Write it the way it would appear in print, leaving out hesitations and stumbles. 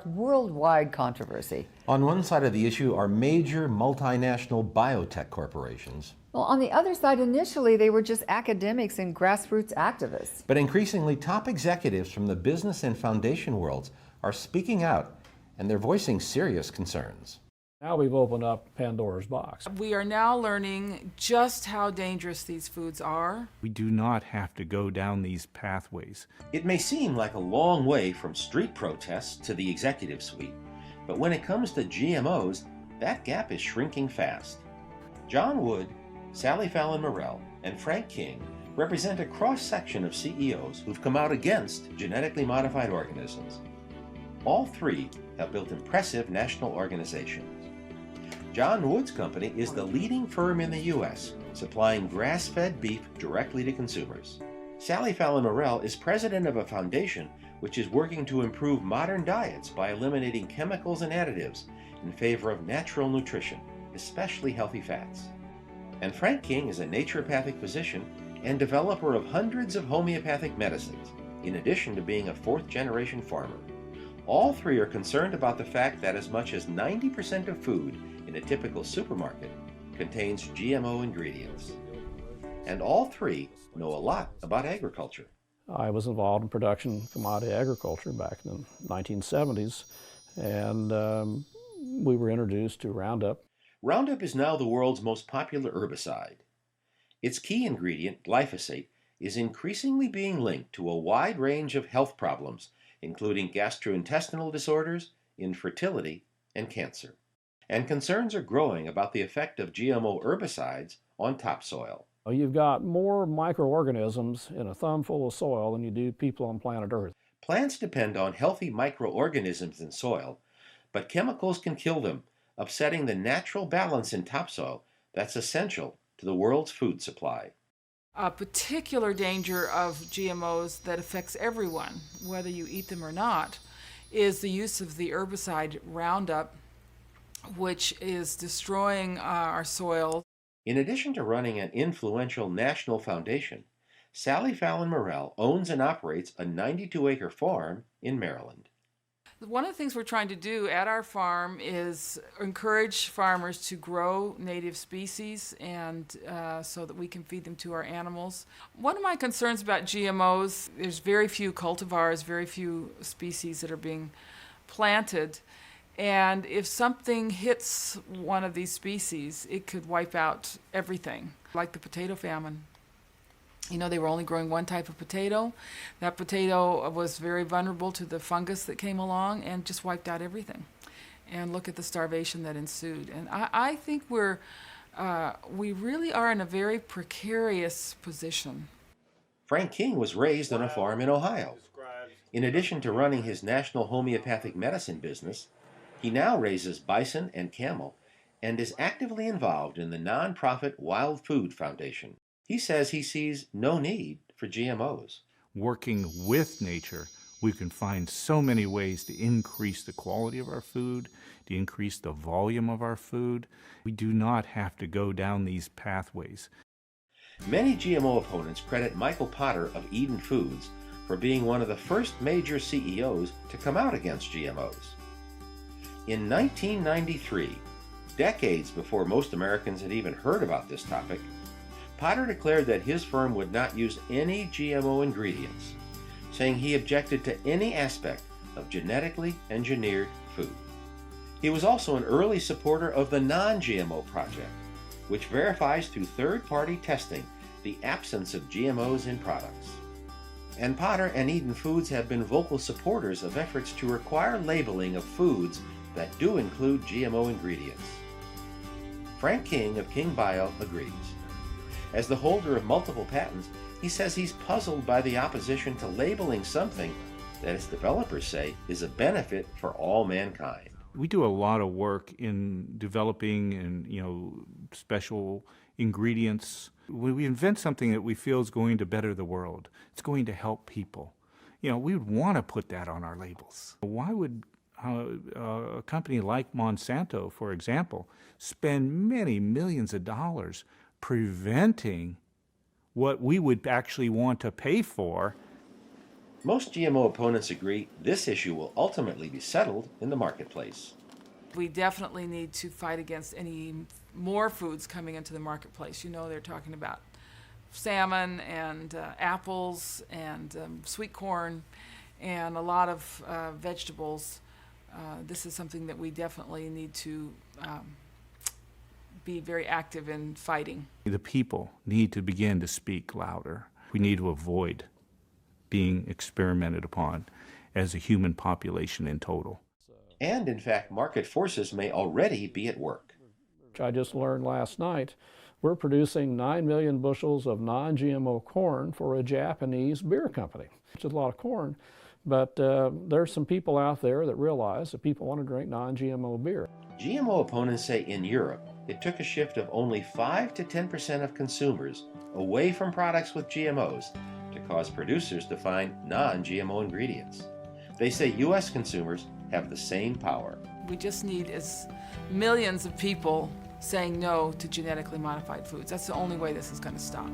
sparked worldwide controversy. On one side of the issue are major multinational biotech corporations. Well, on the other side, initially, they were just academics and grassroots activists. But increasingly, top executives from the business and foundation worlds are speaking out, and they're voicing serious concerns. Now we've opened up Pandora's box. We are now learning just how dangerous these foods are. We do not have to go down these pathways. It may seem like a long way from street protests to the executive suite, but when it comes to GMOs, that gap is shrinking fast. John Wood, Sally Fallon Morell, and Frank King represent a cross-section of CEOs who've come out against genetically modified organisms. All three have built impressive national organizations. John Wood's company is the leading firm in the U.S., supplying grass-fed beef directly to consumers. Sally Fallon Morell is president of a foundation which is working to improve modern diets by eliminating chemicals and additives in favor of natural nutrition, especially healthy fats. And Frank King is a naturopathic physician and developer of hundreds of homeopathic medicines, in addition to being a fourth-generation farmer. All three are concerned about the fact that as much as 90% of food in a typical supermarket contains GMO ingredients. And all three know a lot about agriculture. I was involved in production commodity agriculture back in the 1970s, and we were introduced to Roundup. Roundup is now the world's most popular herbicide. Its key ingredient, glyphosate, is increasingly being linked to a wide range of health problems, including gastrointestinal disorders, infertility, and cancer. And concerns are growing about the effect of GMO herbicides on topsoil. You've got more microorganisms in a thumbful of soil than you do people on planet Earth. Plants depend on healthy microorganisms in soil, but chemicals can kill them, upsetting the natural balance in topsoil that's essential to the world's food supply. A particular danger of GMOs that affects everyone, whether you eat them or not, is the use of the herbicide Roundup, which is destroying our soil. In addition to running an influential national foundation, Sally Fallon Morell owns and operates a 92-acre farm in Maryland. One of the things we're trying to do at our farm is encourage farmers to grow native species and so that we can feed them to our animals. One of my concerns about GMOs, there's very few cultivars, very few species that are being planted. And if something hits one of these species, it could wipe out everything, like the potato famine. You know, they were only growing one type of potato. That potato was very vulnerable to the fungus that came along and just wiped out everything. And look at the starvation that ensued. And I think we really are in a very precarious position. Frank King was raised on a farm in Ohio. In addition to running his national homeopathic medicine business, he now raises bison and camel and is actively involved in the nonprofit Wild Food Foundation. He says he sees no need for GMOs. Working with nature, we can find so many ways to increase the quality of our food, to increase the volume of our food. We do not have to go down these pathways. Many GMO opponents credit Michael Potter of Eden Foods for being one of the first major CEOs to come out against GMOs. In 1993, decades before most Americans had even heard about this topic, Potter declared that his firm would not use any GMO ingredients, saying he objected to any aspect of genetically engineered food. He was also an early supporter of the Non-GMO Project, which verifies through third-party testing the absence of GMOs in products. And Potter and Eden Foods have been vocal supporters of efforts to require labeling of foods that do include GMO ingredients. Frank King of King Bio agrees. As the holder of multiple patents, he says he's puzzled by the opposition to labeling something that its developers say is a benefit for all mankind. We do a lot of work in developing and special ingredients. When we invent something that we feel is going to better the world, it's going to help people. We would want to put that on our labels. Why would a company like Monsanto, for example, spend many millions of dollars preventing what we would actually want to pay for Most GMO opponents agree this issue will ultimately be settled in the marketplace. We definitely need to fight against any more foods coming into the marketplace. You know, they're talking about salmon and apples and sweet corn and a lot of vegetables. This is something that we definitely need to be very active in fighting. The people need to begin to speak louder. We need to avoid being experimented upon as a human population in total. And in fact, market forces may already be at work. Which I just learned last night, we're producing 9 million bushels of non-GMO corn for a Japanese beer company. It's a lot of corn, but there's some people out there that realize that people want to drink non-GMO beer. GMO opponents say in Europe, it took a shift of only 5 to 10% of consumers away from products with GMOs to cause producers to find non-GMO ingredients. They say U.S. consumers have the same power. We just need millions of people saying no to genetically modified foods. That's the only way this is going to stop.